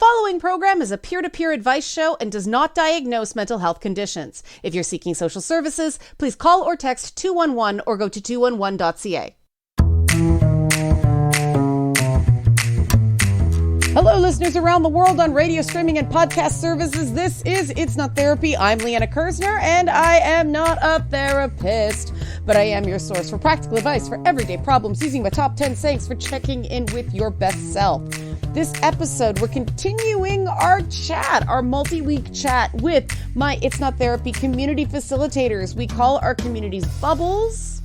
following program is a peer-to-peer advice show and does not diagnose mental health conditions. If you're seeking social services, please call or text 211 or go to 211.ca. Hello, listeners around the world on radio, streaming, and podcast services. This is It's Not Therapy. I'm Leanna Kersner, and I am not a therapist, but I am your source for practical advice for everyday problems using my top 10 sayings for checking in with your best self. This episode, we're continuing our chat, our multi-week chat with my It's Not Therapy community facilitators. We call our communities Bubbles,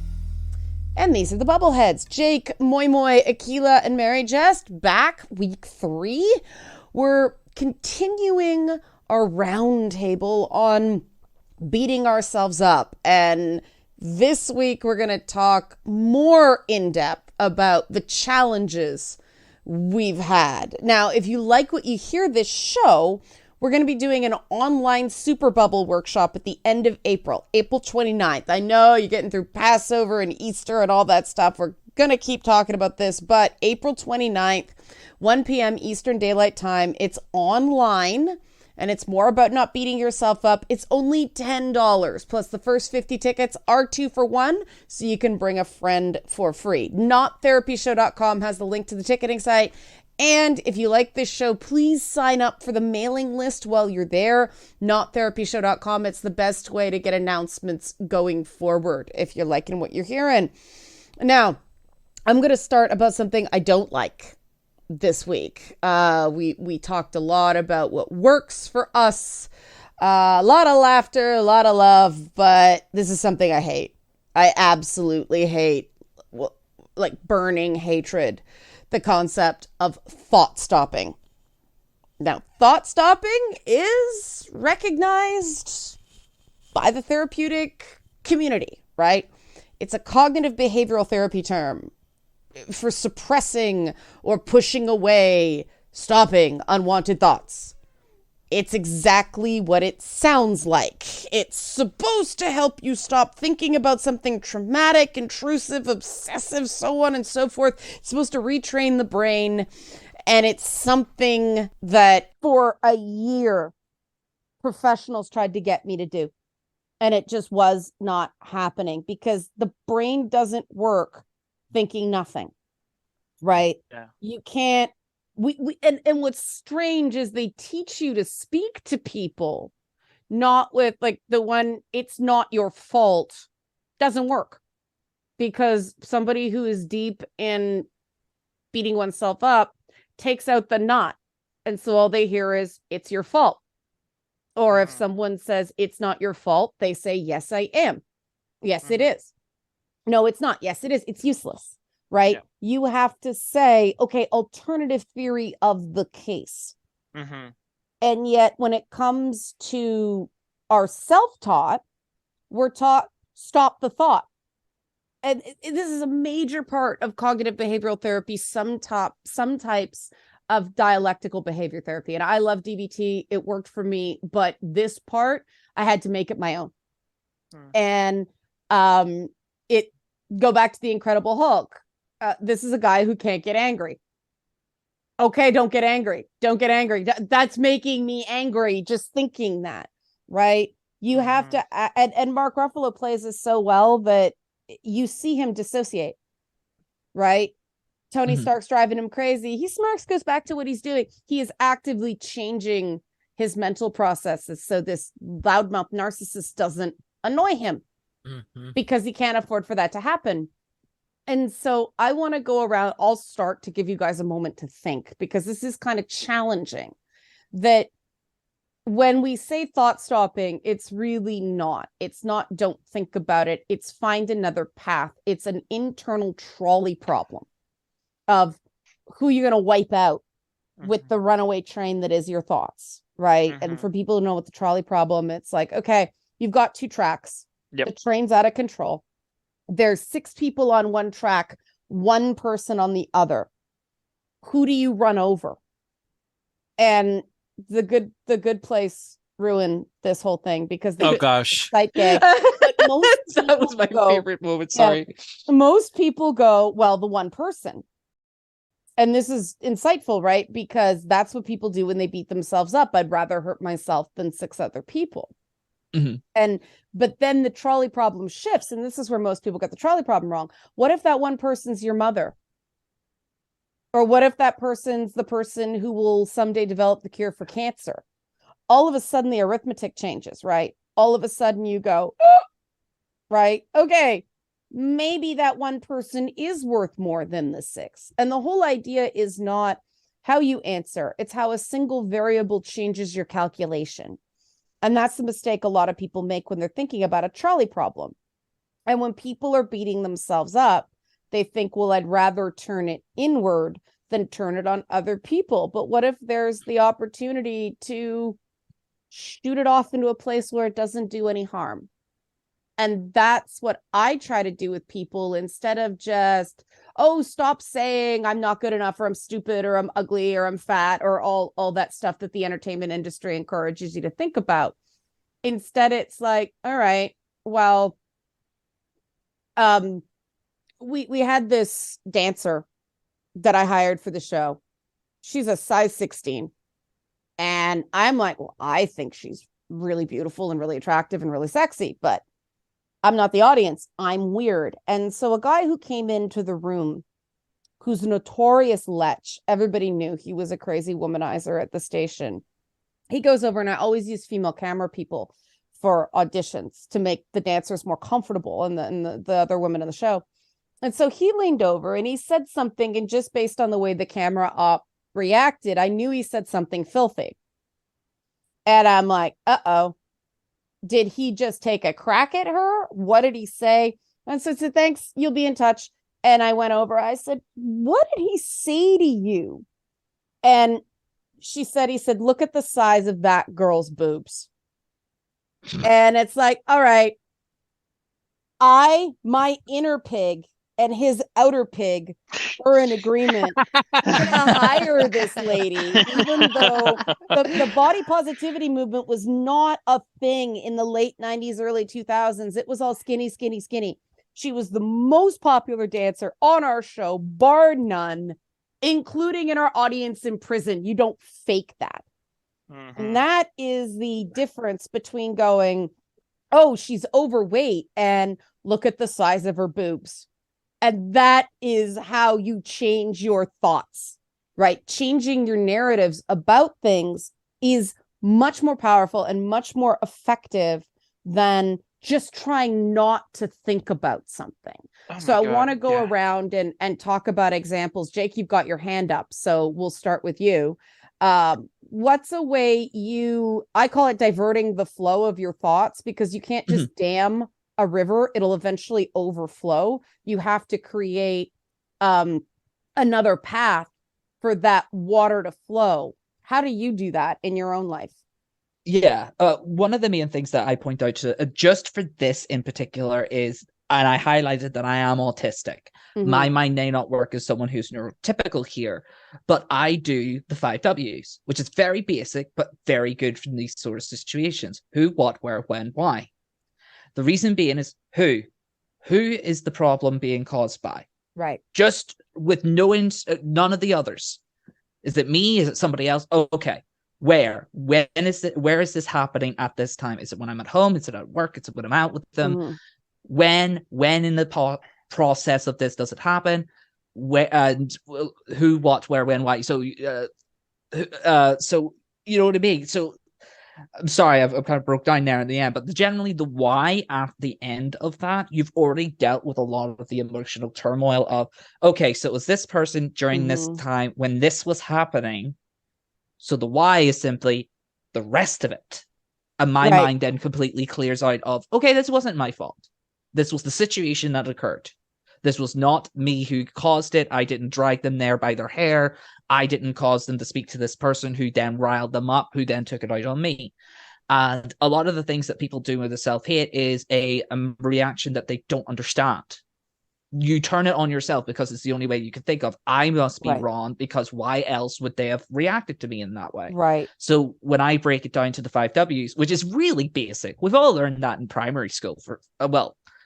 and these are the bubbleheads. Jake, Moi Moi, Akila, and Mary Jess, back week 3. We're continuing our roundtable on beating ourselves up. And this week, we're going to talk more in depth about the challenges we've had. Now, if you like what you hear this show, we're going to be doing an online super bubble workshop at the end of April 29th. I know you're getting through Passover and Easter and all that stuff. We're going to keep talking about this, but April 29th, 1 p.m. Eastern Daylight Time. It's online, and it's more about not beating yourself up. It's only $10, plus the first 50 tickets are 2 for 1, so you can bring a friend for free. NotTherapyShow.com has the link to the ticketing site. And if you like this show, please sign up for the mailing list while you're there. NotTherapyShow.com. It's the best way to get announcements going forward if you're liking what you're hearing. Now, I'm going to start about something I don't like this week. We talked a lot about what works for us. A lot of laughter, a lot of love, but this is something I hate. I absolutely hate, like burning hatred. The concept of thought stopping. Now, thought stopping is recognized by the therapeutic community, right? It's a cognitive behavioral therapy term for suppressing or pushing away, stopping unwanted thoughts. It's exactly what it sounds like. It's supposed to help you stop thinking about something traumatic, intrusive, obsessive, so on and so forth. It's supposed to retrain the brain. And it's something that for a year, professionals tried to get me to do. And it just was not happening because the brain doesn't work thinking nothing, right? Yeah. You can't. And what's strange is they teach you to speak to people, not with like the one, it's not your fault, doesn't work. Because somebody who is deep in beating oneself up takes out the not. And so all they hear is, it's your fault. Or if someone says, it's not your fault, they say, yes, I am. Yes, it is. No, it's not. Yes, it is. It's useless. Right? Yeah. You have to say, okay, alternative theory of the case. And yet when it comes to our self-taught, we're taught stop the thought. And this is a major part of cognitive behavioral therapy, some types of dialectical behavior therapy. And I love DBT. It worked for me. But this part, I had to make it my own. And it go back to the Incredible Hulk. This is a guy who can't get angry. Okay, don't get angry. Don't get angry. That's making me angry just thinking that, right? You have to, and Mark Ruffalo plays this so well that you see him dissociate, right? Tony Stark's driving him crazy. He smirks, goes back to what he's doing. He is actively changing his mental processes so this loudmouth narcissist doesn't annoy him because he can't afford for that to happen. And so I want to go around, I'll start to give you guys a moment to think, because this is kind of challenging, that when we say thought stopping, it's really not. It's not don't think about it. It's find another path. It's an internal trolley problem of who you're going to wipe out with the runaway train that is your thoughts, right? And for people who know what the trolley problem, it's like, okay, you've got 2 tracks. Yep. The train's out of control. There's 6 people on one track, 1 person on the other. Who do you run over? And the good place ruined this whole thing because oh gosh, that was my favorite moment. Sorry. Yeah, most people go, well, the one person. And this is insightful, right? Because that's what people do when they beat themselves up. I'd rather hurt myself than 6 other people. But then the trolley problem shifts, and this is where most people get the trolley problem wrong. What if that one person's your mother? Or what if that person's the person who will someday develop the cure for cancer? All of a sudden, the arithmetic changes, right? All of a sudden, you go, oh, right? Okay, maybe that one person is worth more than the 6. And the whole idea is not how you answer. It's how a single variable changes your calculation. And that's the mistake a lot of people make when they're thinking about a trolley problem. And when people are beating themselves up, they think, well, I'd rather turn it inward than turn it on other people. But what if there's the opportunity to shoot it off into a place where it doesn't do any harm? And that's what I try to do with people, instead of just, oh, stop saying I'm not good enough, or I'm stupid, or I'm ugly, or I'm fat, or all that stuff that the entertainment industry encourages you to think about. Instead, it's like, all right, well, we had this dancer that I hired for the show. She's a size 16. And I'm like, well, I think she's really beautiful and really attractive and really sexy, but I'm not the audience. I'm weird. And so a guy who came into the room, who's a notorious lech, everybody knew he was a crazy womanizer at the station. He goes over, and I always use female camera people for auditions to make the dancers more comfortable and the other women in the show. And so he leaned over and he said something, and just based on the way the camera op reacted, I knew he said something filthy. And I'm like, uh-oh. Did he just take a crack at her? What did he say? And so I said, thanks, you'll be in touch. And I went over, I said, what did he say to you? And he said, look at the size of that girl's boobs. And it's like, all right, my inner pig and his outer pig were in agreement to hire this lady, even though the body positivity movement was not a thing in the late 90s, early 2000s. It was all skinny, skinny, skinny. She was the most popular dancer on our show, bar none, including in our audience in prison. You don't fake that. And that is the difference between going, oh, she's overweight, and look at the size of her boobs. And that is how you change your thoughts, right? Changing your narratives about things is much more powerful and much more effective than just trying not to think about something. So I want to go around and talk about examples. Jake, you've got your hand up, so we'll start with you. What's a way I call it diverting the flow of your thoughts, because you can't just dam a river, it'll eventually overflow. You have to create another path for that water to flow. How do you do that in your own life? Yeah, one of the main things that I point out to just for this in particular is, and I highlighted that I am autistic. My mind may not work as someone who's neurotypical here, but I do the 5 W's, which is very basic, but very good for these sort of situations. Who, what, where, when, why. The reason being is who. Who is the problem being caused by? Right. Just with none of the others. Is it me? Is it somebody else? Oh, okay. Where? When is it? Where is this happening at this time? Is it when I'm at home? Is it at work? Is it when I'm out with them? When in the process of this does it happen? Where, and who, what, where, when, why? So, so you know what I mean? So I'm sorry, I've kind of broke down there in the end, but generally the why at the end of that, you've already dealt with a lot of the emotional turmoil of, okay, so it was this person during this time when this was happening. So the why is simply the rest of it. And my mind then completely clears out of, okay, this wasn't my fault. This was the situation that occurred. This was not me who caused it. I didn't drag them there by their hair. I didn't cause them to speak to this person who then riled them up, who then took it out on me. And a lot of the things that people do with the self-hate is a reaction that they don't understand. You turn it on yourself because it's the only way you can think of. I must be wrong, because why else would they have reacted to me in that way? Right. So when I break it down to the 5 W's, which is really basic, we've all learned that in primary school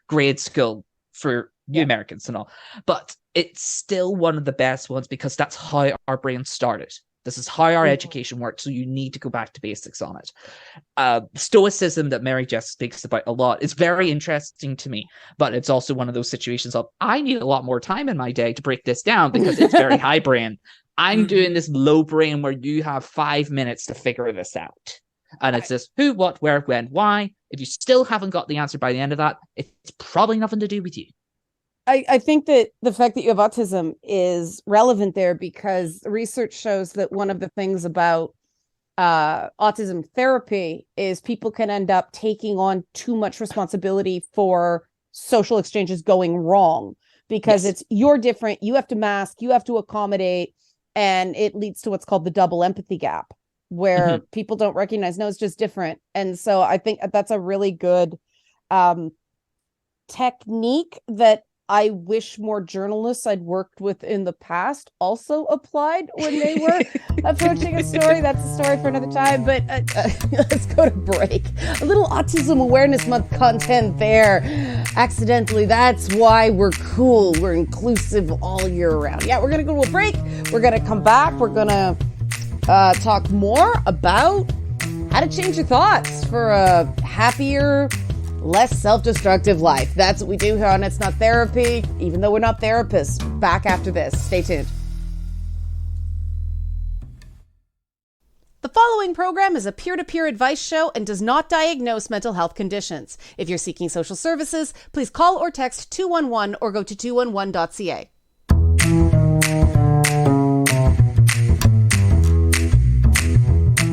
grade school for you Americans and all, but it's still one of the best ones because that's how our brain started. This is how our education works, so you need to go back to basics on it. Stoicism that Mary Jess speaks about a lot is very interesting to me, but it's also one of those situations of, I need a lot more time in my day to break this down because it's very high brain. I'm doing this low brain where you have 5 minutes to figure this out. And it's just who, what, where, when, why. If you still haven't got the answer by the end of that, it's probably nothing to do with you. I think that the fact that you have autism is relevant there because research shows that one of the things about autism therapy is people can end up taking on too much responsibility for social exchanges going wrong because it's you're different, you have to mask, you have to accommodate, and it leads to what's called the double empathy gap where people don't recognize, no, it's just different. And so I think that's a really good technique that I wish more journalists I'd worked with in the past also applied when they were approaching a story. That's a story for another time, but let's go to break. A little Autism Awareness Month content there. Accidentally, that's why we're cool. We're inclusive all year round. Yeah, we're going to go to a break. We're going to come back. We're going to talk more about how to change your thoughts for a happier, less self-destructive life. That's what we do here on It's Not Therapy, even though we're not therapists. Back after this. Stay tuned. The following program is a peer-to-peer advice show and does not diagnose mental health conditions. If you're seeking social services, please call or text 211 or go to 211.ca.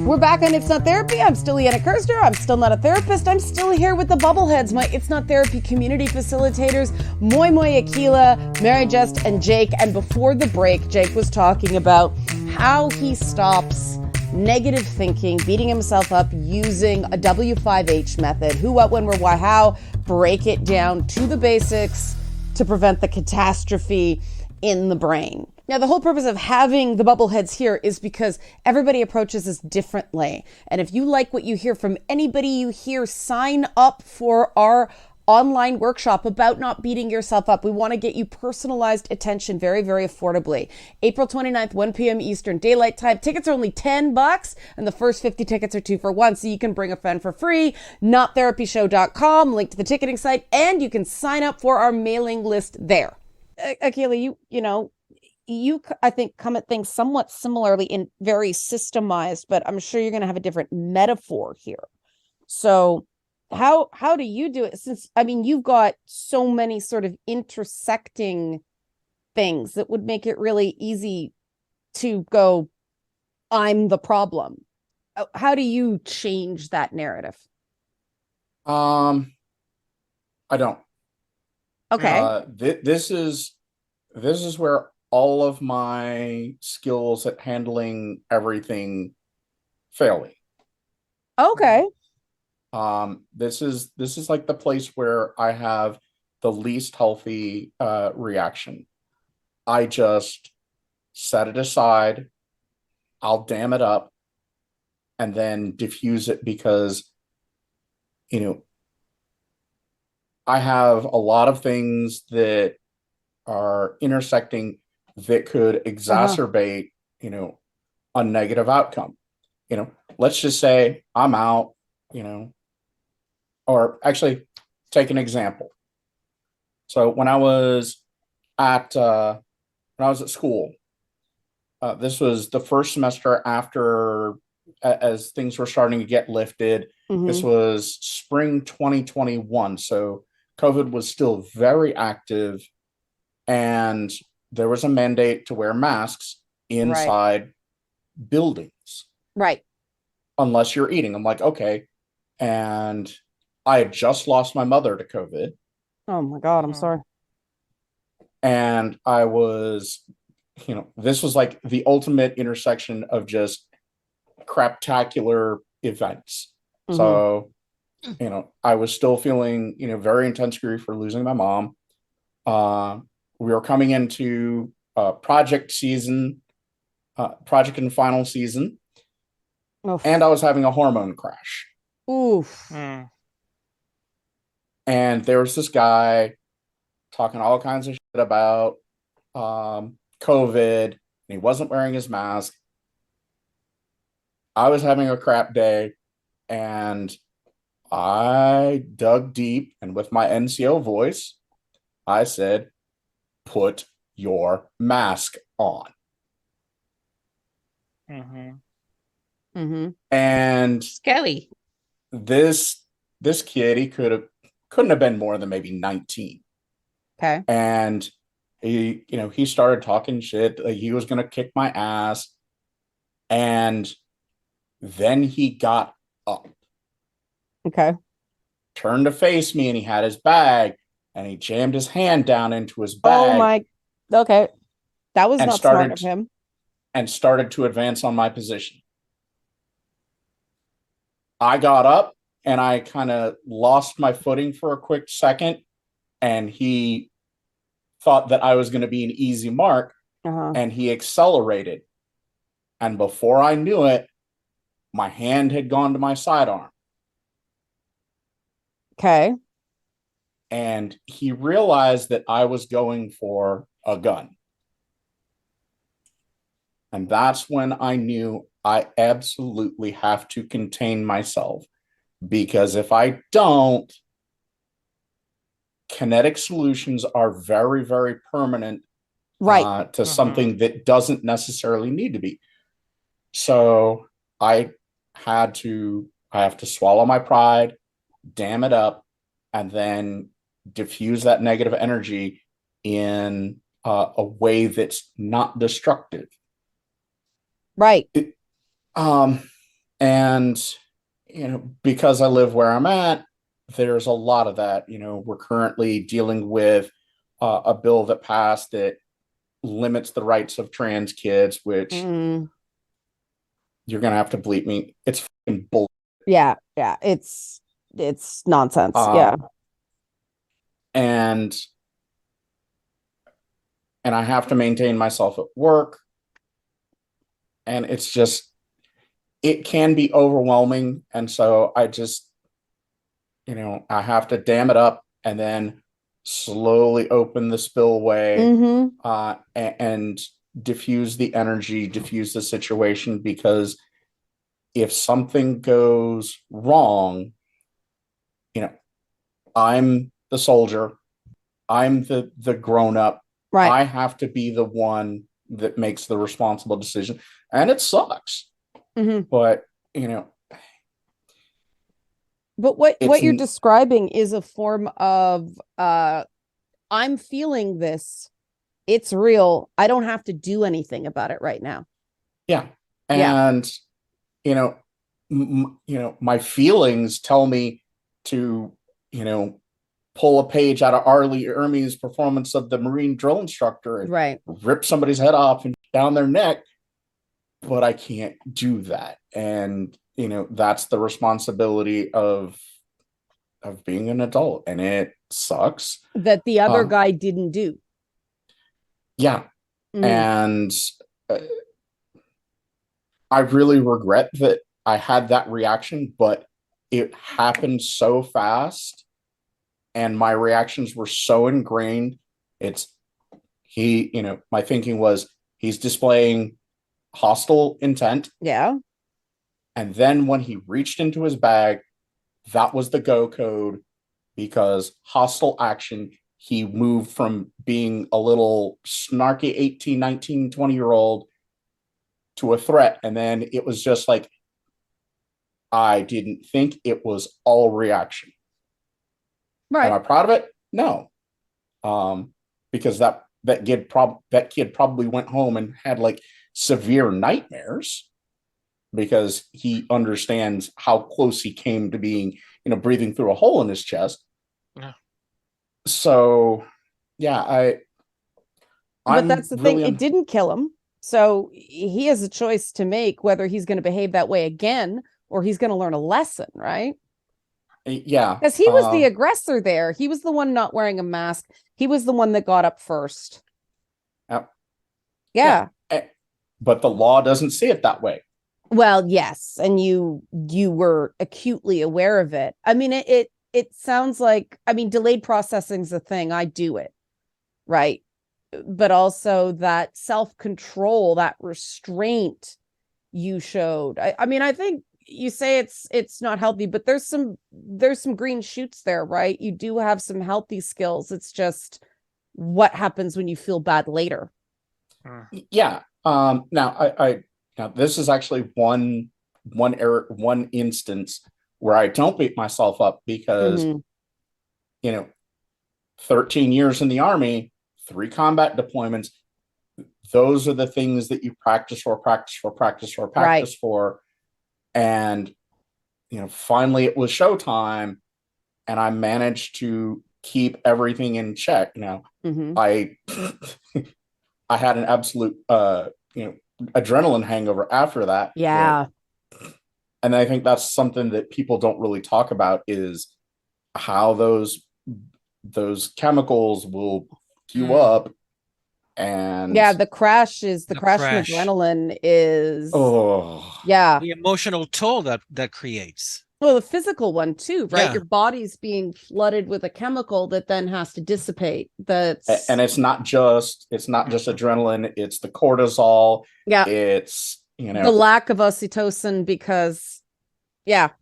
We're back on It's Not Therapy. I'm still Leanna Kersner. I'm still not a therapist. I'm still here with the bubbleheads, my It's Not Therapy community facilitators, Moy Akila, Mary Just, and Jake. And before the break, Jake was talking about how he stops negative thinking, beating himself up using a W5H method. Who, what, when, where, why, how. Break it down to the basics to prevent the catastrophe in the brain. Now, the whole purpose of having the bubbleheads here is because everybody approaches this differently. And if you like what you hear from anybody you hear, sign up for our online workshop about not beating yourself up. We want to get you personalized attention very, very affordably. April 29th, 1 p.m. Eastern Daylight Time. Tickets are only $10, and the first 50 tickets are 2 for 1, so you can bring a friend for free. NotTherapyShow.com, link to the ticketing site, and you can sign up for our mailing list there. Akila, you, I think, come at things somewhat similarly in very systemized, but I'm sure you're going to have a different metaphor here. So how do you do it? Since, I mean, you've got so many sort of intersecting things that would make it really easy to go, I'm the problem. How do you change that narrative? I don't. Okay. This is where all of my skills at handling everything failing. Okay. This is like the place where I have the least healthy reaction. I just set it aside, I'll dam it up, and then diffuse it because, I have a lot of things that are intersecting that could exacerbate, a negative outcome. Let's just say I'm out, or actually take an example. So when I was at school, this was the first semester after, as things were starting to get lifted. This was spring 2021. So COVID was still very active, and there was a mandate to wear masks inside buildings. Right. Unless you're eating. I'm like, okay. And I had just lost my mother to COVID. Oh my God, I'm sorry. And I was, this was like the ultimate intersection of just craptacular events. So, I was still feeling, very intense grief for losing my mom. We were coming into project season, project and final season. Oof. And I was having a hormone crash. Oof. And there was this guy talking all kinds of shit about COVID, and he wasn't wearing his mask. I was having a crap day, and I dug deep, and with my NCO voice, I said, "Put your mask on." Mm-hmm. And Scary. this kid, couldn't have been more than maybe 19. Okay. And he started talking shit, like he was gonna kick my ass. And then he got up, Okay. turned to face me, and he had his bag, and he jammed his hand down into his Oh bag my. Okay. That was and not smart of him. started to advance on my position. I got up and I kind of lost my footing for a quick second, and he thought that I was going to be an easy mark, and he accelerated. And before I knew it, my hand had gone to my sidearm. Okay. And he realized that I was going for a gun. And that's when I knew I absolutely have to contain myself, because if I don't, kinetic solutions are very, very permanent, Right. to something that doesn't necessarily need to be. So I have to swallow my pride, dam it up, and then diffuse that negative energy in a way that's not destructive. Right. And because I live where I'm at, there's a lot of that. We're currently dealing with a bill that passed that limits the rights of trans kids, which you're gonna have to bleep me. It's fucking bull. Yeah. Yeah. It's nonsense. Yeah. And I have to maintain myself at work, and it's just, it can be overwhelming. And so I just, I have to dam it up and then slowly open the spillway, and diffuse the energy, diffuse the situation, because if something goes wrong, I'm the soldier, I'm the grown up. Right. I have to be the one that makes the responsible decision, and it sucks. But but what you're describing is a form of I'm feeling this, it's real, I don't have to do anything about it right now. Yeah. And my feelings tell me to pull a page out of Arlie Ermey's performance of the Marine drill instructor and right, rip somebody's head off and down their neck, but I can't do that. And that's the responsibility of being an adult, and it sucks that the other guy didn't do. Yeah. And I really regret that I had that reaction, but it happened so fast and my reactions were so ingrained. My thinking was, he's displaying hostile intent. Yeah. And then when he reached into his bag, that was the go code, because hostile action, he moved from being a little snarky 18, 19, 20-year-old to a threat. And then it was just like, I didn't think it was all reaction. Right. Am I proud of it? No. Because that kid probably went home and had like severe nightmares, because he understands how close he came to being, breathing through a hole in his chest. Yeah. So, yeah, but that's the thing. It didn't kill him. So he has a choice to make whether he's going to behave that way again or he's going to learn a lesson, right? Yeah. Because he was the aggressor there. He was the one not wearing a mask. He was the one that got up first. Yeah. But the law doesn't see it that way. Well, yes. And you were acutely aware of it. I mean, it sounds like, delayed processing is a thing. I do it. right? But also that self-control, that restraint you showed. I mean, I think you say it's not healthy, but there's some green shoots there, right? You do have some healthy skills. It's just what happens when you feel bad later. Yeah. Now this is actually one instance where I don't beat myself up because, Mhm. 13 years in the Army, 3 combat deployments, those are the things that you practice Right. for. And, finally it was showtime and I managed to keep everything in check. Now, Mhm. I I had an absolute adrenaline hangover after that. Yeah. And I think that's something that people don't really talk about is how those chemicals will you up. And Yeah, the crash and crash. adrenaline is the emotional toll that creates. Well, the physical one too, right? Yeah. Your body's being flooded with a chemical that then has to dissipate. And it's not just adrenaline, it's the cortisol. Yeah. It's the lack of oxytocin because that's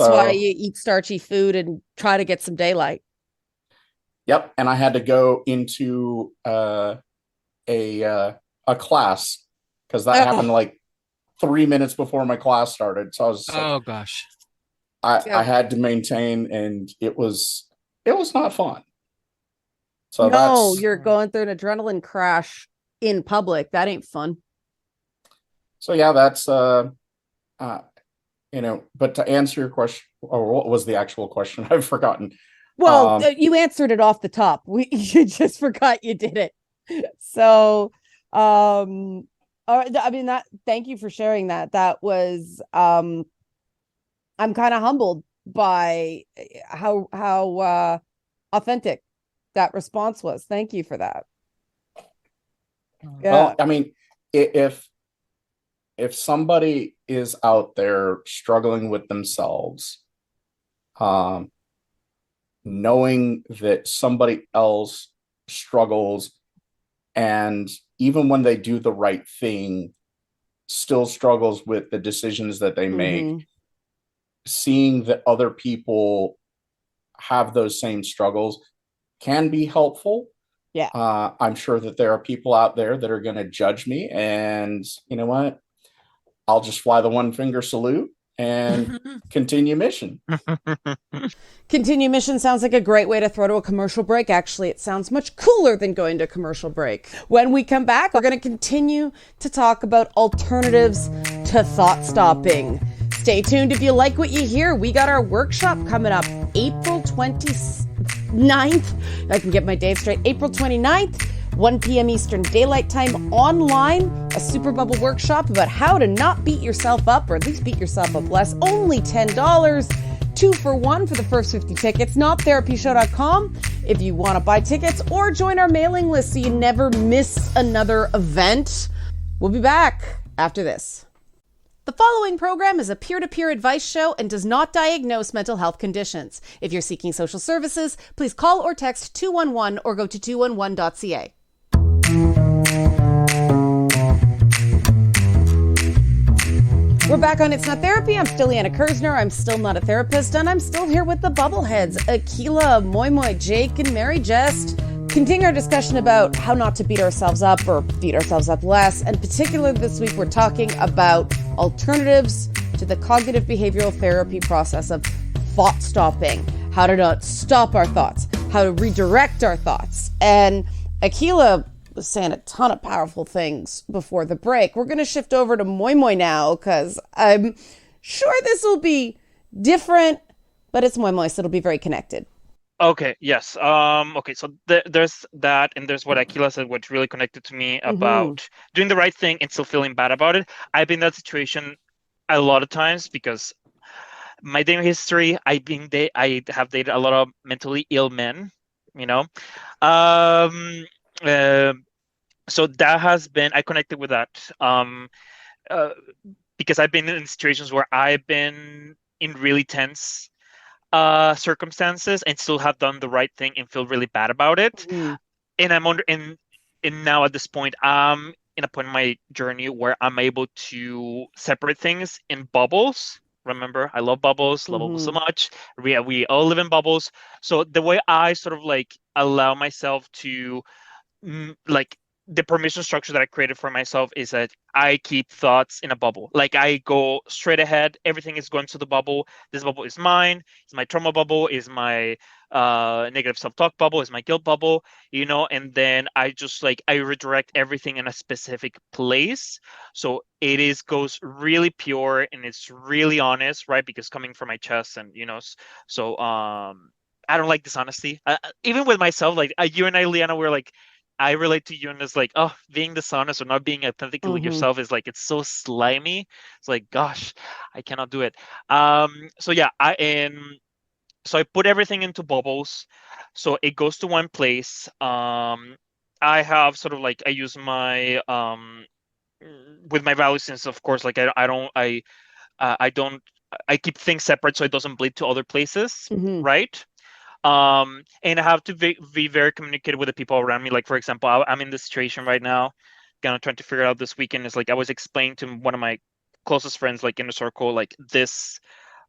why you eat starchy food and try to get some daylight. Yep. And I had to go into a class because that happened like 3 minutes before my class started. So I was gosh. I had to maintain, and it was not fun. So you're going through an adrenaline crash in public. That ain't fun. So yeah, that's but to answer your question, or what was the actual question? I've forgotten. Well, you answered it off the top. You just forgot you did it. So, I mean thank you for sharing that. That was, I'm kind of humbled by how authentic that response was. Thank you for that. Yeah. Well, I mean, if somebody is out there struggling with themselves, knowing that somebody else struggles, and even when they do the right thing, still struggles with the decisions that they make, seeing that other people have those same struggles can be helpful. Yeah. I'm sure that there are people out there that are going to judge me, and you know what? I'll just fly the one finger salute and continue mission. Continue mission sounds like a great way to throw to a commercial break. Actually, it sounds much cooler than going to commercial break. When we come back, we're going to continue to talk about alternatives to thought stopping. Stay tuned if you like what you hear. We got our workshop coming up April 29th. I can get my dates straight. April 29th. 1 p.m. Eastern Daylight Time online, a super bubble workshop about how to not beat yourself up, or at least beat yourself up less. Only $10, 2 for 1 for the first 50 tickets. NotTherapyShow.com if you want to buy tickets, or join our mailing list so you never miss another event. We'll be back after this. The following program is a peer-to-peer advice show and does not diagnose mental health conditions. If you're seeking social services, please call or text 211 or go to 211.ca. We're back on It's Not Therapy. I'm still Leanna Kersner. I'm still not a therapist, and I'm still here with the bubbleheads, Akila, Moi Moi, Jake, and Mary Jest. Continue our discussion about how not to beat ourselves up or beat ourselves up less. And particularly this week, we're talking about alternatives to the cognitive behavioral therapy process of thought stopping, how to not stop our thoughts, how to redirect our thoughts. And Akila was saying a ton of powerful things before the break. We're going to shift over to Moi Moi now because I'm sure this will be different, but it's Moi Moi, so it'll be very connected. Okay, yes. Okay, so there's that, and there's what Akila said, which really connected to me about doing the right thing and still feeling bad about it. I've been in that situation a lot of times because my dating history, I have dated a lot of mentally ill men, so that has been, I connected with that because I've been in situations where I've been in really tense circumstances and still have done the right thing and feel really bad about it. Mhm. And I'm under and now at this point, I'm in a point in my journey where I'm able to separate things in bubbles. Remember, I love bubbles so Mhm. much. We all live in bubbles. So the way I sort of like allow myself to like the permission structure that I created for myself is that I keep thoughts in a bubble. Like I go straight ahead. Everything is going to the bubble. This bubble is mine. It's my trauma bubble. Is my negative self-talk bubble. Is my guilt bubble. And then I just like I redirect everything in a specific place. So it is goes really pure and it's really honest, right? Because coming from my chest and so I don't like dishonesty. Even with myself, like you and I, Liana, we're like I relate to you and it's like, oh, being dishonest or not being authentically Mhm. yourself is like it's so slimy. It's like, gosh, I cannot do it. So yeah, so I put everything into bubbles, so it goes to one place. I have sort of like I use my with my values since of course like I don't I keep things separate so it doesn't bleed to other places, Mhm. right? And I have to be very communicative with the people around me. Like for example, I'm in this situation right now, kind of trying to figure out this weekend. Is like I was explaining to one of my closest friends, like in the circle, like this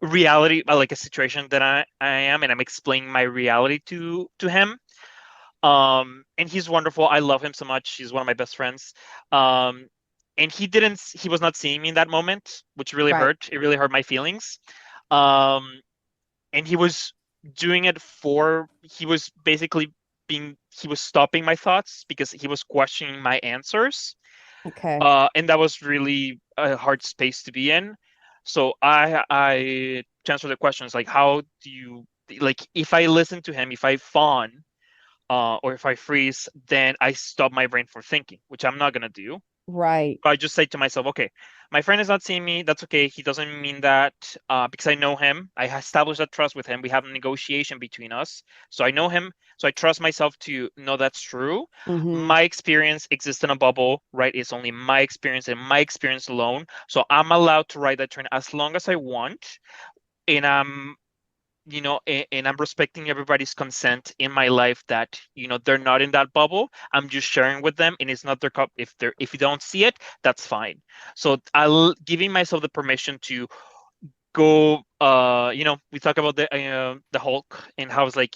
reality, like a situation that I am, and I'm explaining my reality to him. And he's wonderful. I love him so much. He's one of my best friends. Um, and he was not seeing me in that moment, which really Right. hurt. It really hurt my feelings. Um, and he was doing it he was basically he was stopping my thoughts because he was questioning my answers, Okay. and that was really a hard space to be in. So I to answer the questions like how do you like if I listen to him, if I fawn, or if I freeze, then I stop my brain from thinking, which I'm not gonna do. Right. I just say to myself, okay, my friend is not seeing me. That's okay. He doesn't mean that because I know him. I established that trust with him. We have a negotiation between us. So I know him. So I trust myself to know that's true. Mhm. My experience exists in a bubble, right? It's only my experience and my experience alone. So I'm allowed to ride that train as long as I want. And and I'm respecting everybody's consent in my life that they're not in that bubble. I'm just sharing with them, and it's not their cup. If you don't see it, that's fine. So I'll giving myself the permission to go. We talk about the Hulk and how it's like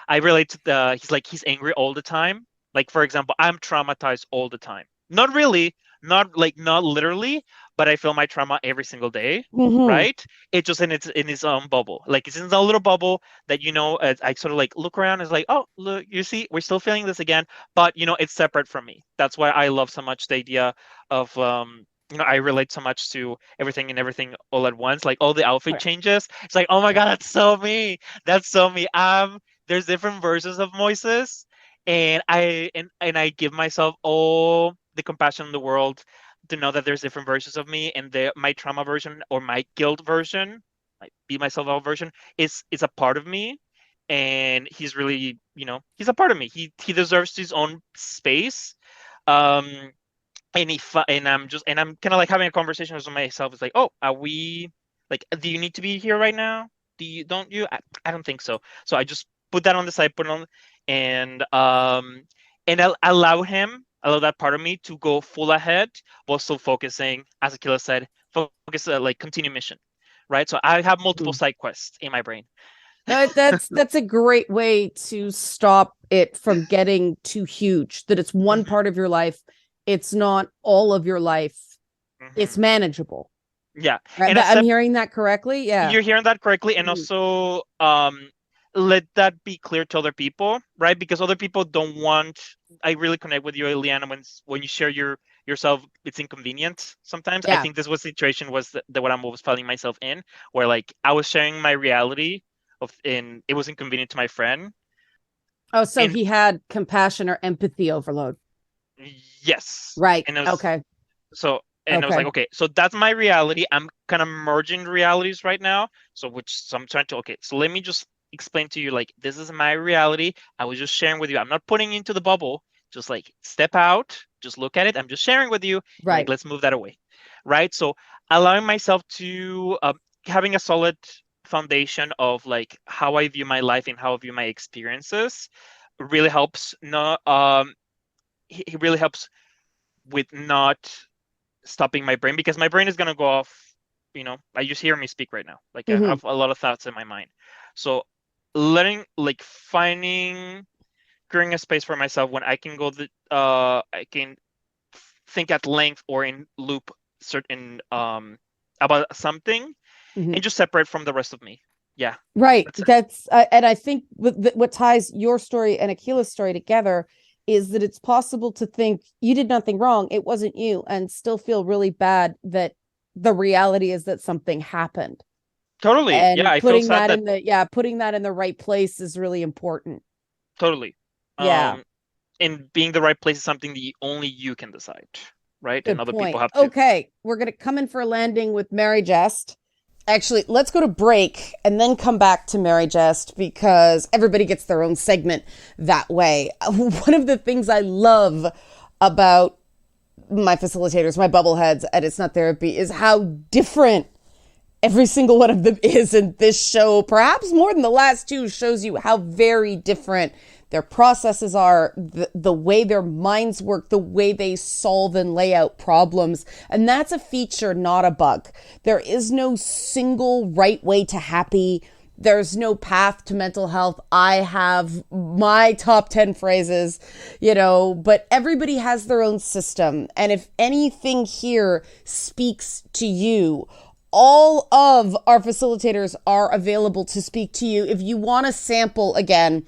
I relate to he's angry all the time. Like for example, I'm traumatized all the time. Not really, not literally, but I feel my trauma every single day, Mhm. right? It's just in its own bubble. Like it's in a little bubble that I sort of like look around. It's like, oh, look, you see, we're still feeling this again, but it's separate from me. That's why I love so much the idea of I relate so much to everything and everything all at once. Like all the outfit Okay. changes. It's like, oh my God, that's so me. That's so me. There's different versions of Moises, and I give myself all the compassion in the world to know that there's different versions of me, and my trauma version or my guilt version, my be myself out version, is a part of me, and he's really, he's a part of me. He deserves his own space. Um, and I'm kind of like having a conversation with myself. It's like, oh, are we like, do you need to be here right now? Don't you? I don't think so. So I just put that on the side, put it on, and I'll allow that part of me to go full ahead while still focusing, as Akila said, focus like continue mission, right? So I have multiple Mhm. side quests in my brain. No, that's a great way to stop it from getting too huge. That it's one Mhm, part of your life. It's not all of your life. It's mhm. manageable. Yeah, Right? and a I'm hearing that correctly. Yeah. you're hearing that correctly, and Mhm. also let that be clear to other people, right? Because other people don't want. I really connect with you, Eliana, when you share yourself. It's inconvenient sometimes. I Yeah. think this was situation was the what I was finding myself in, where like I was sharing my reality and it was inconvenient to my friend, Oh, so and he had compassion or empathy overload. yes, Right. and it was Okay. so. And I was like, Okay. okay, so that's my reality. I'm kind of merging realities right now. So I'm trying to, okay, so let me just explain to you, like, this is my reality. I was just sharing with you. I'm not putting you into the bubble. Just like step out, just look at it. I'm just sharing with you. And like, Right. let's move that away. Right. So allowing myself to, having a solid foundation of like how I view my life and how I view my experiences really helps. No, he really helps with not stopping my brain, because my brain is gonna go off. I just hear me speak right now. Like I have a lot of thoughts in my mind. So creating a space for myself when I can I can think at length or in loop certain about something and just separate from the rest of me. Yeah. Right. That's and I think what ties your story and Akila's story together is that it's possible to think you did nothing wrong, it wasn't you, and still feel really bad that the reality is that something happened. Totally. And yeah, I putting feel sad putting that in the right place is really important. Totally. Yeah. And being the right place is something that only you can decide, right? Good and other point. people have to. Okay, we're gonna come in for a landing with Mary Jest. Actually, let's go to break and then come back to Mary Jest, because everybody gets their own segment that way. One of the things I love about my facilitators, my bubbleheads at It's Not Therapy, is how different every single one of them is. And this show, perhaps more than the last two, shows you how very different their processes are, the way their minds work, the way they solve and lay out problems. And that's a feature, not a bug. There is no single right way to happy. There's no path to mental health. I have my top 10 phrases, but everybody has their own system. And if anything here speaks to you, all of our facilitators are available to speak to you. If you want to sample again,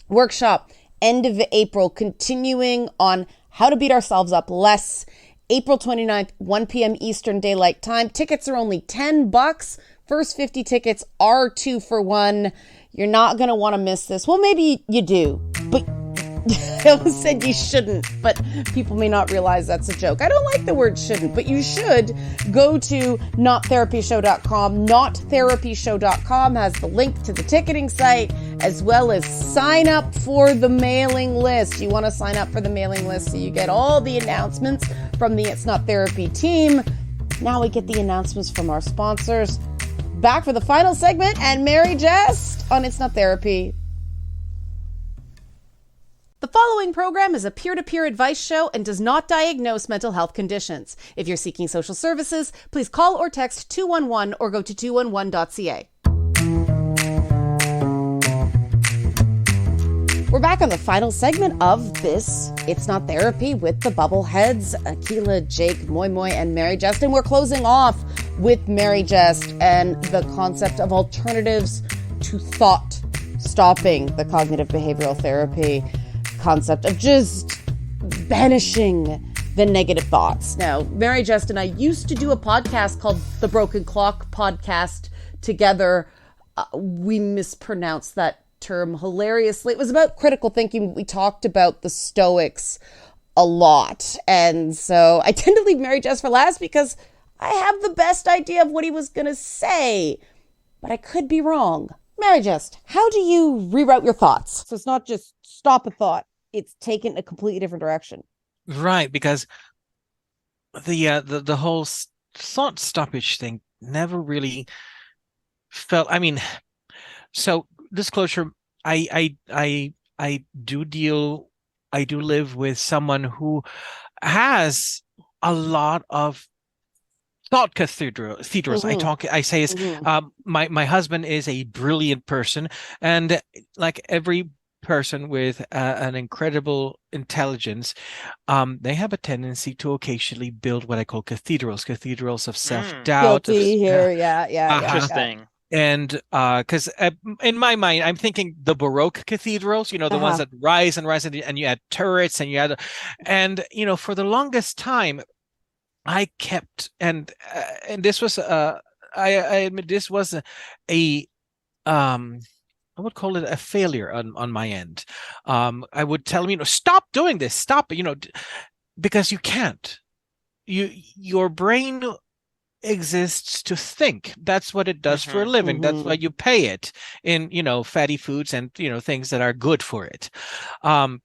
workshop, end of April, continuing on how to beat ourselves up less, April 29th, 1 p.m. Eastern Daylight Time. Tickets are only $10. First 50 tickets are 2 for 1. You're not going to want to miss this. Well, maybe you do, but I almost said you shouldn't, but people may not realize that's a joke. I don't like the word shouldn't, but you should go to nottherapyshow.com. Nottherapyshow.com has the link to the ticketing site, as well as sign up for the mailing list. You want to sign up for the mailing list so you get all the announcements from the It's Not Therapy team. Now we get the announcements from our sponsors. Back for the final segment and Mary Jest on It's Not Therapy. The following program is a peer-to-peer advice show and does not diagnose mental health conditions. If you're seeking social services, please call or text 211 or go to 211.ca. We're back on the final segment of this It's Not Therapy with the Bubbleheads, Akila, Jake, Moy Moy, and Mary Jest. And we're closing off with Mary Jest and the concept of alternatives to thought, stopping the cognitive behavioral therapy concept of just banishing the negative thoughts. Now, Mary Jest and I used to do a podcast called The Broken Clock Podcast together. We mispronounced that term hilariously. It was about critical thinking. We talked about the Stoics a lot. And so I tend to leave Mary Jest for last because I have the best idea of what he was going to say, but I could be wrong. Mary Jest, how do you reroute your thoughts? So it's not just stop a thought, it's taken a completely different direction. Right, because the whole thought stoppage thing never really felt. I mean, so disclosure, I do live with someone who has a lot of thought cathedrals. I say is my husband is a brilliant person, and like every person with an incredible intelligence, they have a tendency to occasionally build what I call cathedrals of self-doubt. Guilty here, yeah. Interesting. And because in my mind, I'm thinking the Baroque cathedrals, the ones that rise and you add turrets and for the longest time, I kept and this was I admit this was a I would call it a failure on my end. I would tell him, stop doing this, stop, because you can't. Your brain exists to think. That's what it does for a living. That's why you pay it in, fatty foods and, things that are good for it. And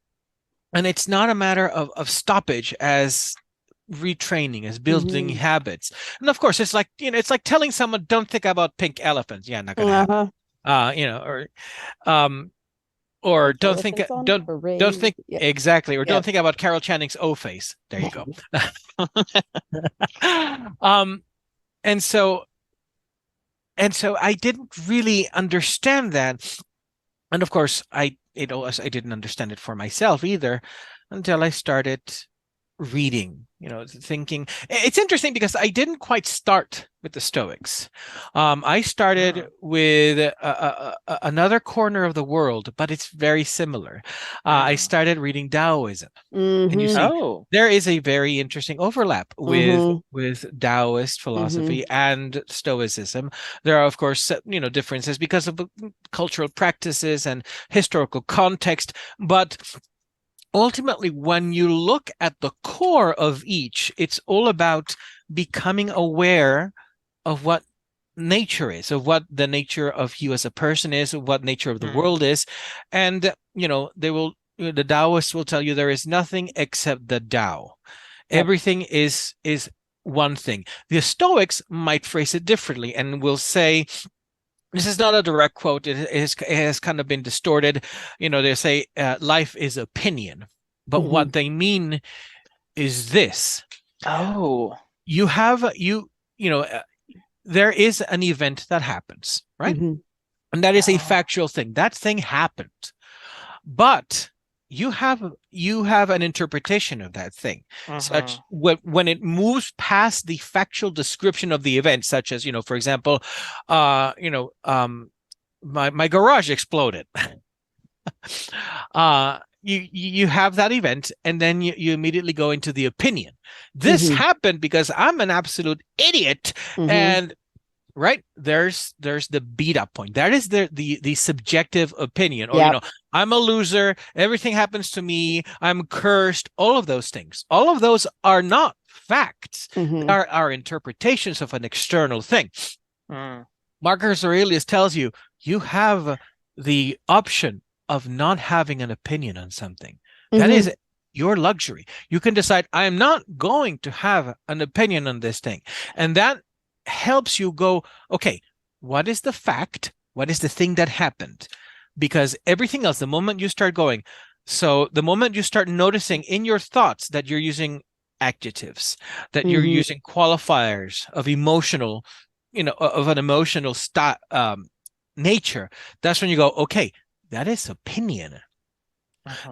it's not a matter of stoppage as retraining, as building Mhm. habits. And of course, it's like, it's like telling someone, don't think about pink elephants. Yeah, not gonna happen. Um, or Pink don't think elephants on don't think parade. Yep. exactly, or don't Yep. think about Carol Channing's O face. There you go. um, and so I didn't really understand that. And of course, I didn't understand it for myself either until I started reading, thinking. It's interesting because I didn't quite start with the Stoics. I started with another corner of the world, but it's very similar. I started reading Taoism, and you see, Oh. there is a very interesting overlap with Taoist philosophy and Stoicism. There are, of course, differences because of cultural practices and historical context, but ultimately, when you look at the core of each, it's all about becoming aware of what nature is, of what the nature of you as a person is, of what nature of the world is. And, the Taoists will tell you there is nothing except the Tao. Yep. Everything is one thing. The Stoics might phrase it differently and will say, this is not a direct quote. It has kind of been distorted. They say life is opinion, but what they mean is this. Oh. There is an event that happens, right? And that is a factual thing. That thing happened, but you have an interpretation of that thing, such when it moves past the factual description of the event, such as, for example, my garage exploded. You have that event, and then you immediately go into the opinion. This happened because I'm an absolute idiot, and right there's the beat up point. That is the subjective opinion, or I'm a loser, everything happens to me, I'm cursed. All of those things, all of those are not facts. Are interpretations of an external thing. Marcus Aurelius tells you have the option of not having an opinion on something. That is your luxury. You can decide, I am not going to have an opinion on this thing. And that helps you go, okay, what is the fact? What is the thing that happened? Because everything else, the moment you start going, so the moment you start noticing in your thoughts that you're using adjectives, that you're using qualifiers of emotional, of an emotional nature, that's when you go, okay, that is opinion.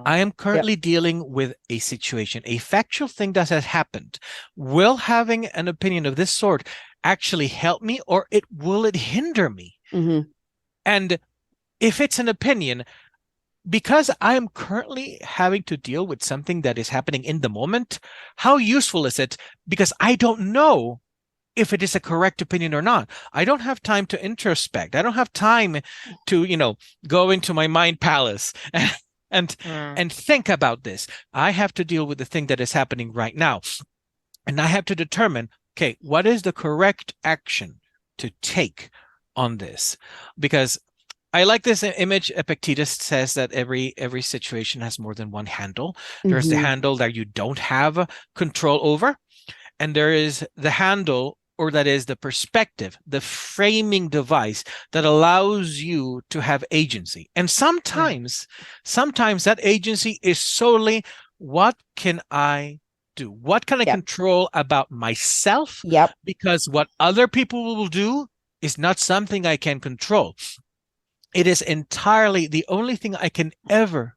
I am currently dealing with a situation, a factual thing that has happened. Will having an opinion of this sort actually help me, or will it hinder me? And if it's an opinion, because I am currently having to deal with something that is happening in the moment, how useful is it? Because I don't know if it is a correct opinion or not. I don't have time to introspect. I don't have time to, go into my mind palace and think about this. I have to deal with the thing that is happening right now. And I have to determine, okay, what is the correct action to take on this? Because I like this image. Epictetus says that every situation has more than one handle. There's the handle that you don't have control over, and there is the handle, or that is the perspective, the framing device that allows you to have agency. And sometimes that agency is solely, what can I do? What can I control about myself? Because what other people will do is not something I can control. It is entirely the only thing I can ever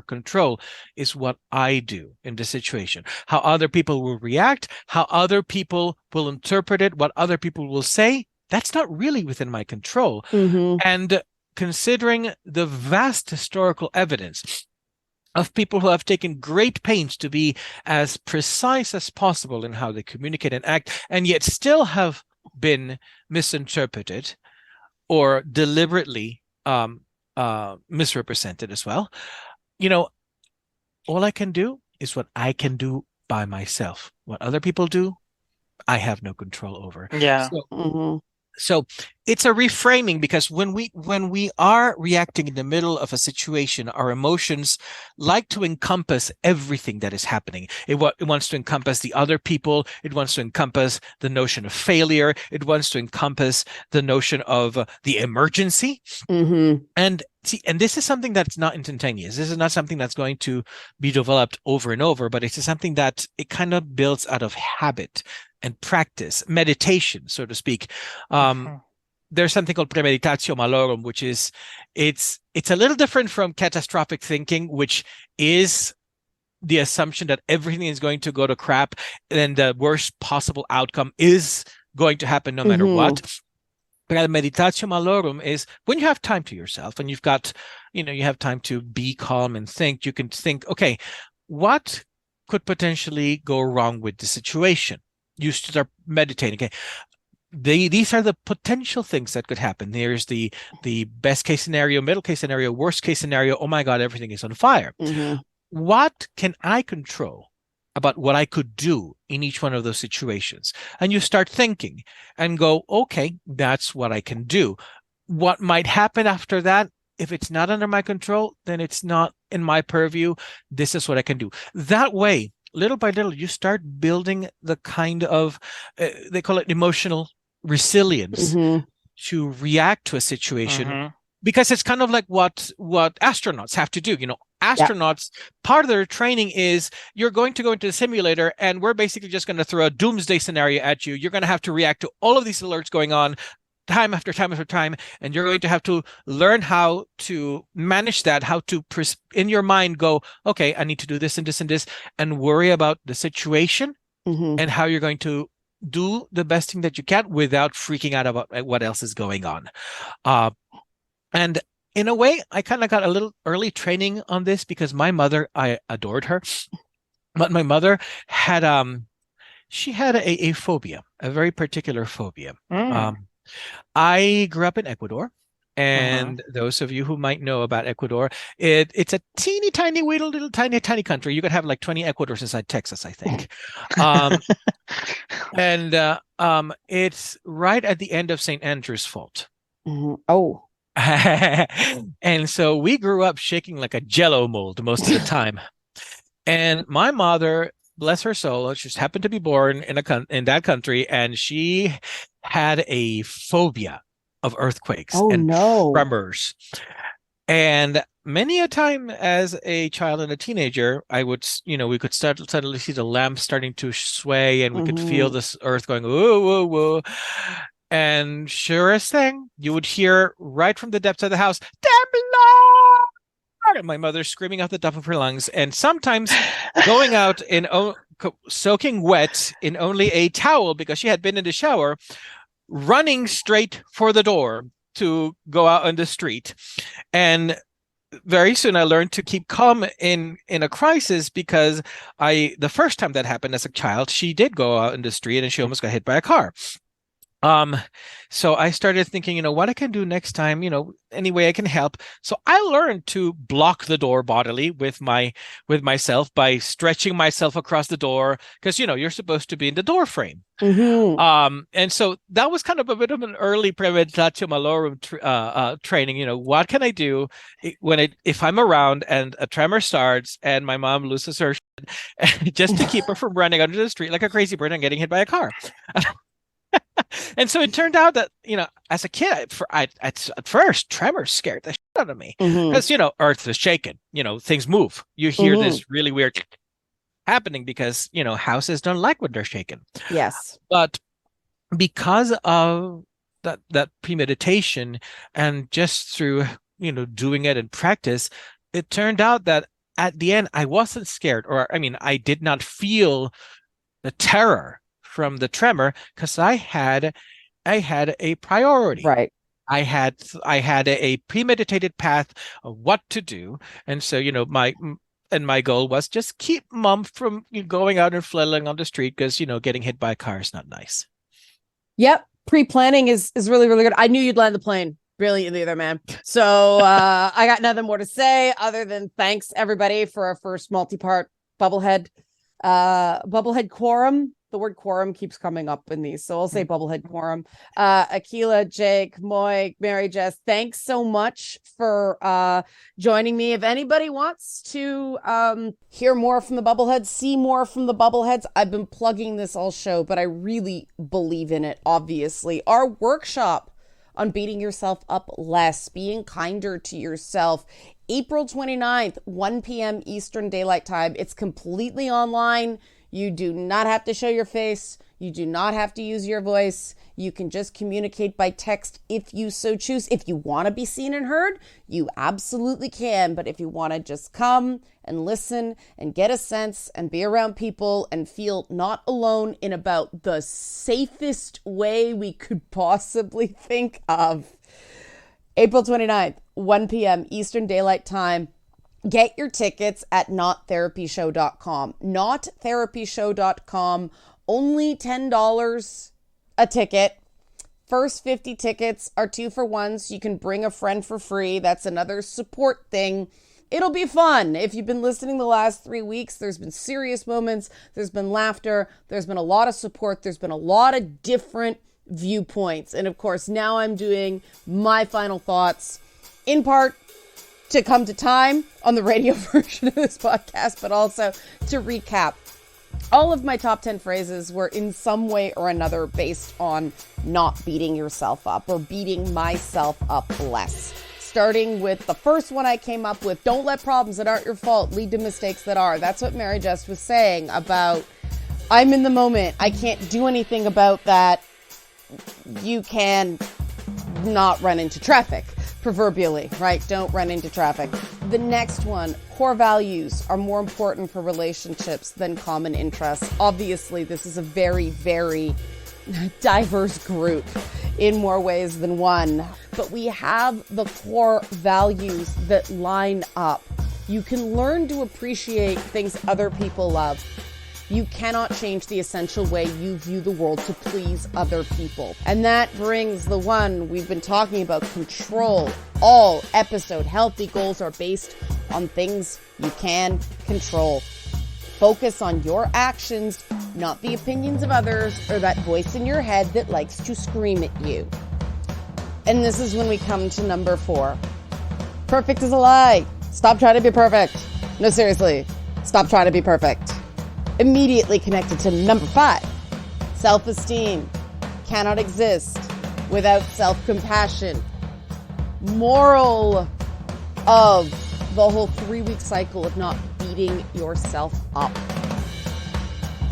control is what I do in the situation. How other people will react, how other people will interpret it, what other people will say, that's not really within my control. And considering the vast historical evidence of people who have taken great pains to be as precise as possible in how they communicate and act, and yet still have been misinterpreted or deliberately misrepresented as well, all I can do is what I can do by myself. What other people do, I have no control over. Yeah. So it's a reframing, because when we are reacting in the middle of a situation, our emotions like to encompass everything that is happening. It wants to encompass the other people. It wants to encompass the notion of failure. It wants to encompass the notion of the emergency. Mm-hmm. And see, and this is something that's not instantaneous. This is not something that's going to be developed over and over, but it's something that it kind of builds out of habit and practice, meditation, so to speak. There's something called premeditatio malorum, which is it's a little different from catastrophic thinking, which is the assumption that everything is going to go to crap and the worst possible outcome is going to happen no matter what. Premeditatio malorum is when you have time to yourself and you've got, you have time to be calm and think. You can think, okay, what could potentially go wrong with the situation? You start meditating. Okay, these are the potential things that could happen. There's the best case scenario, middle case scenario, worst case scenario. Oh my God, everything is on fire. What can I control about what I could do in each one of those situations? And you start thinking and go, okay, that's what I can do. What might happen after that? If it's not under my control, then it's not in my purview. This is what I can do. That way, little by little, you start building the kind of, they call it emotional resilience to react to a situation, because it's kind of like what astronauts have to do. Astronauts, part of their training is you're going to go into the simulator and we're basically just going to throw a doomsday scenario at you. You're going to have to react to all of these alerts going on time after time after time, and you're going to have to learn how to manage that, how to in your mind go, okay, I need to do this and this and this, and worry about the situation and how you're going to do the best thing that you can without freaking out about what else is going on. And in a way, I kind of got a little early training on this because my mother, I adored her, but my mother had she had a phobia, a very particular phobia. I grew up in Ecuador, and those of you who might know about Ecuador, it's a teeny tiny little tiny country. You could have like 20 Ecuadors inside Texas, I think. And it's right at the end of St. Andrew's Fault. Oh. And so we grew up shaking like a jello mold most of the time. And my mother, bless her soul, she just happened to be born in that country, and she had a phobia of earthquakes and tremors. And many a time as a child and a teenager, I would, we could suddenly see the lamp starting to sway, and we could feel this earth going, whoa, whoa, whoa. And surest thing, you would hear right from the depths of the house, "Temblor!" And my mother screaming out the top of her lungs, and sometimes going out in soaking wet in only a towel because she had been in the shower, running straight for the door to go out on the street. And very soon I learned to keep calm in a crisis, because the first time that happened as a child, she did go out in the street and she almost got hit by a car. So I started thinking, what I can do next time, any way I can help. So I learned to block the door bodily with myself by stretching myself across the door, because you're supposed to be in the door frame. And so that was kind of a bit of an early premeditatio malorum training. What can I do if I'm around and a tremor starts and my mom loses her shit, just to keep her from running under the street like a crazy bird and getting hit by a car. And so it turned out that, as a kid, at first, tremors scared the shit out of me. Because, Earth is shaking, things move. You hear this really weird happening because, houses don't like when they're shaken. Yes. But because of that premeditation and just through, doing it in practice, it turned out that at the end, I wasn't scared, I did not feel the terror from the tremor, because I had a priority. Right. I had a premeditated path of what to do, and so my goal was just keep mom from going out and flailing on the street, because getting hit by a car is not nice. Yep, pre-planning is really, really good. I knew you'd land the plane brilliantly there, man. So I got nothing more to say other than thanks everybody for our first multi-part bubblehead quorum. the word quorum keeps coming up in these, so I'll say bubblehead quorum. Akila, Jake, Moy, Mary Jess, thanks so much for joining me. If anybody wants to hear more from the bubbleheads, see more from the bubbleheads, I've been plugging this all show, but I really believe in it, obviously. Our workshop on beating yourself up less, being kinder to yourself, April 29th, 1 p.m. Eastern Daylight Time. It's completely online. You do not have to show your face. You do not have to use your voice. You can just communicate by text if you so choose. If you want to be seen and heard, you absolutely can. But if you want to just come and listen and get a sense and be around people and feel not alone in about the safest way we could possibly think of, April 29th, 1 p.m. Eastern Daylight Time. Get your tickets at nottherapyshow.com. Nottherapyshow.com. Only $10 a ticket. First 50 tickets are 2-for-1s. You can bring a friend for free. That's another support thing. It'll be fun. If you've been listening the last 3 weeks, there's been serious moments. There's been laughter. There's been a lot of support. There's been a lot of different viewpoints. And of course, now I'm doing my final thoughts in part to come to time on the radio version of this podcast, but also to recap. All of my top 10 phrases were in some way or another based on not beating yourself up or beating myself up less. Starting with the first one I came up with, don't let problems that aren't your fault lead to mistakes that are. That's what Mary Jess was saying about, I'm in the moment. I can't do anything about that. You can not run into traffic. Proverbially, right? Don't run into traffic. The next one, core values are more important for relationships than common interests. Obviously, this is a very, very diverse group in more ways than one, but we have the core values that line up. You can learn to appreciate things other people love. You cannot change the essential way you view the world to please other people. And that brings the one we've been talking about, control. All episode healthy goals are based on things you can control. Focus on your actions, not the opinions of others or that voice in your head that likes to scream at you. And this is when we come to number 4. Perfect is a lie. Stop trying to be perfect. No, seriously. Stop trying to be perfect. Immediately connected to number 5. Self-esteem cannot exist without self-compassion. Moral of the whole 3-week cycle of not beating yourself up.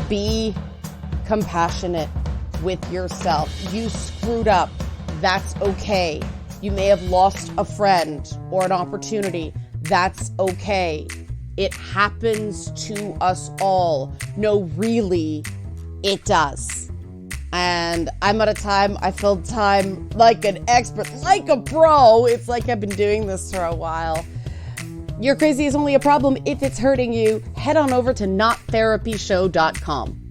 Be compassionate with yourself. You screwed up. That's okay. You may have lost a friend or an opportunity. That's okay. It happens to us all. No, really, it does. And I'm at a time, I filled time like an expert, like a pro. It's like I've been doing this for a while. Your crazy is only a problem if it's hurting you. Head on over to nottherapyshow.com.